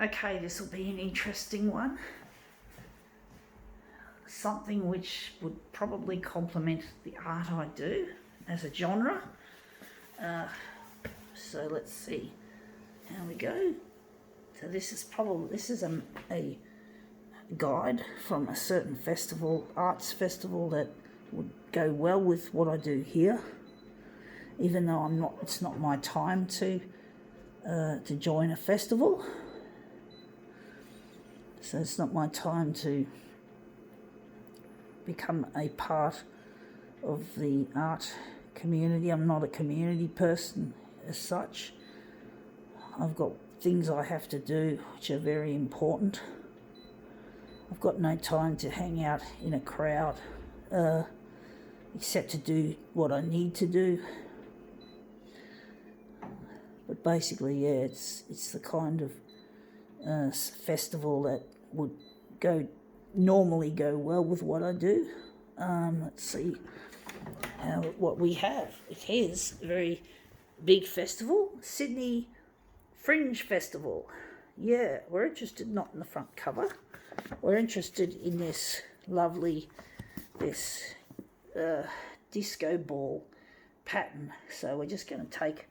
Okay, this will be an interesting one. Something which would probably complement the art I do as a genre. So let's see how we go. So this is a guide from a certain festival, arts festival, that would go well with what I do here. Even though it's not my time to join a festival. So it's not my time to become a part of the art community. I'm not a community person as such. I've got things I have to do which are very important. I've got no time to hang out in a crowd except to do what I need to do. But basically, yeah, it's the kind of festival that would normally go well with what I do. Let's see what we have. It is a very big festival, Sydney Fringe Festival. Yeah, we're interested not in the front cover. We're interested in this lovely, disco ball pattern. So we're just going to take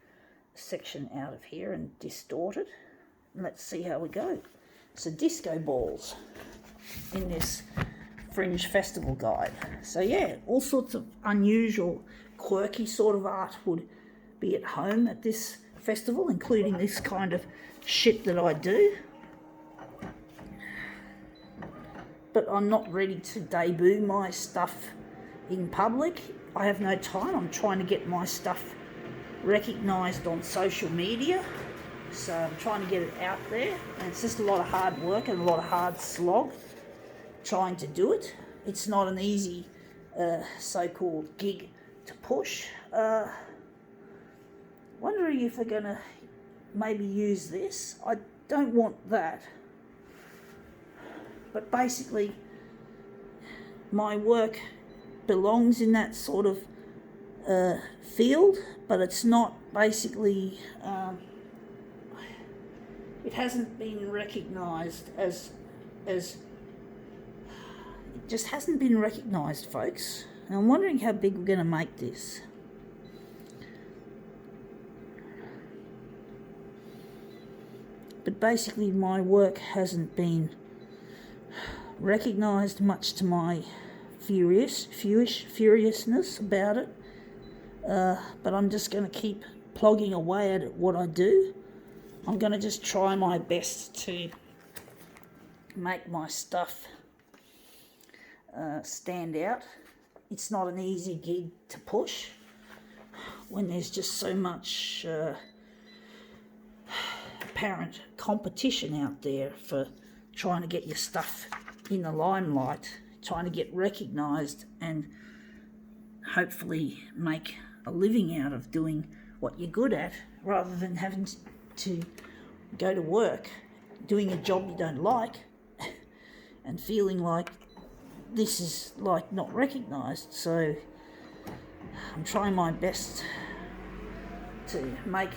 a section out of here and distort it. And let's see how we go. So disco balls in this Fringe Festival guide. So yeah, all sorts of unusual, quirky sort of art would be at home at this festival, including this kind of shit that I do. But I'm not ready to debut my stuff in public. I have no time. I'm trying to get my stuff recognised on social media. So I'm trying to get it out there. And it's just a lot of hard work and a lot of hard slog trying to do it. It's not an easy so-called gig to push. Wondering if they're going to maybe use this. I don't want that. But basically, my work belongs in that sort of field, but it's not basically, it hasn't been recognised as it just hasn't been recognised, folks. And I'm wondering how big we're going to make this. But basically, my work hasn't been recognised, much to my furiousness about it. But I'm just going to keep plogging away at what I do. I'm going to just try my best to make my stuff stand out. It's not an easy gig to push when there's just so much apparent competition out there for trying to get your stuff in the limelight, trying to get recognised and hopefully make a living out of doing what you're good at, rather than having to go to work doing a job you don't like and feeling like this is like not recognised. So I'm trying my best to make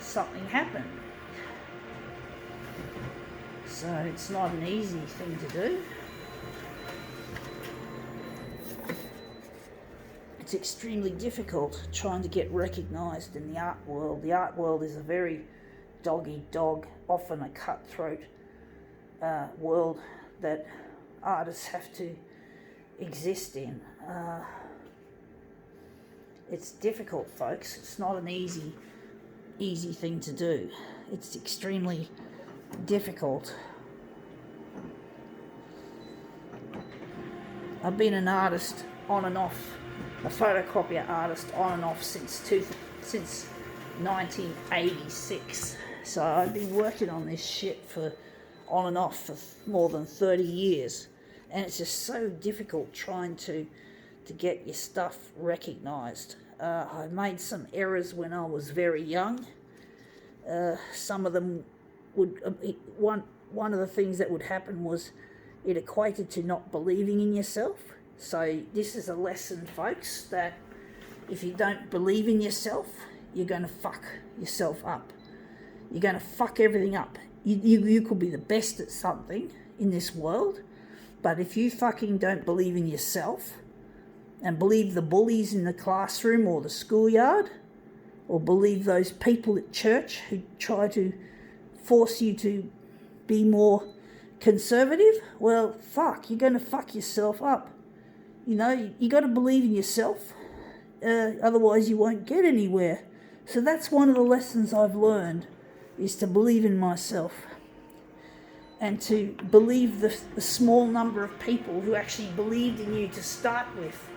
something happen. So it's not an easy thing to do. It's extremely difficult trying to get recognised in the art world. The art world is a very dog-eat-dog, often a cutthroat world that artists have to exist in. It's difficult, folks. It's not an easy thing to do. It's extremely difficult. I've been an artist on and off, a photocopier artist on and off since 1986. So I've been working on this shit on and off for more than 30 years. And it's just so difficult trying to get your stuff recognised. I made some errors when I was very young. Some of them would, one of the things that would happen was it equated to not believing in yourself. So this is a lesson, folks, that if you don't believe in yourself, you're going to fuck yourself up. You're going to fuck everything up. You could be the best at something in this world, but if you fucking don't believe in yourself and believe the bullies in the classroom or the schoolyard, or believe those people at church who try to force you to be more conservative, well, fuck, you're going to fuck yourself up. You know, you got to believe in yourself, otherwise you won't get anywhere. So that's one of the lessons I've learned, is to believe in myself and to believe the small number of people who actually believed in you to start with.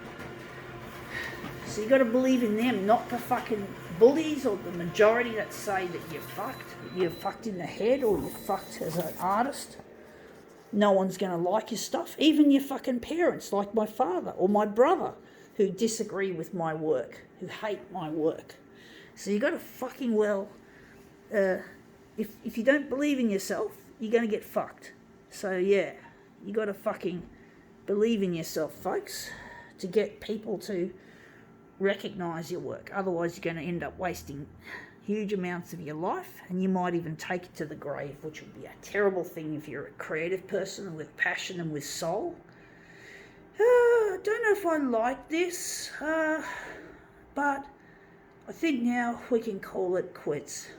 So you got to believe in them, not the fucking bullies or the majority that say that you're fucked in the head, or you're fucked as an artist. No one's going to like your stuff, even your fucking parents, like my father or my brother, who disagree with my work, who hate my work. So you got to fucking if you don't believe in yourself, you're going to get fucked. So yeah, you got to fucking believe in yourself, folks, to get people to recognise your work. Otherwise, you're going to end up wasting huge amounts of your life, and you might even take it to the grave, which would be a terrible thing if you're a creative person with passion and with soul. I don't know if I like this, but I think now we can call it quits.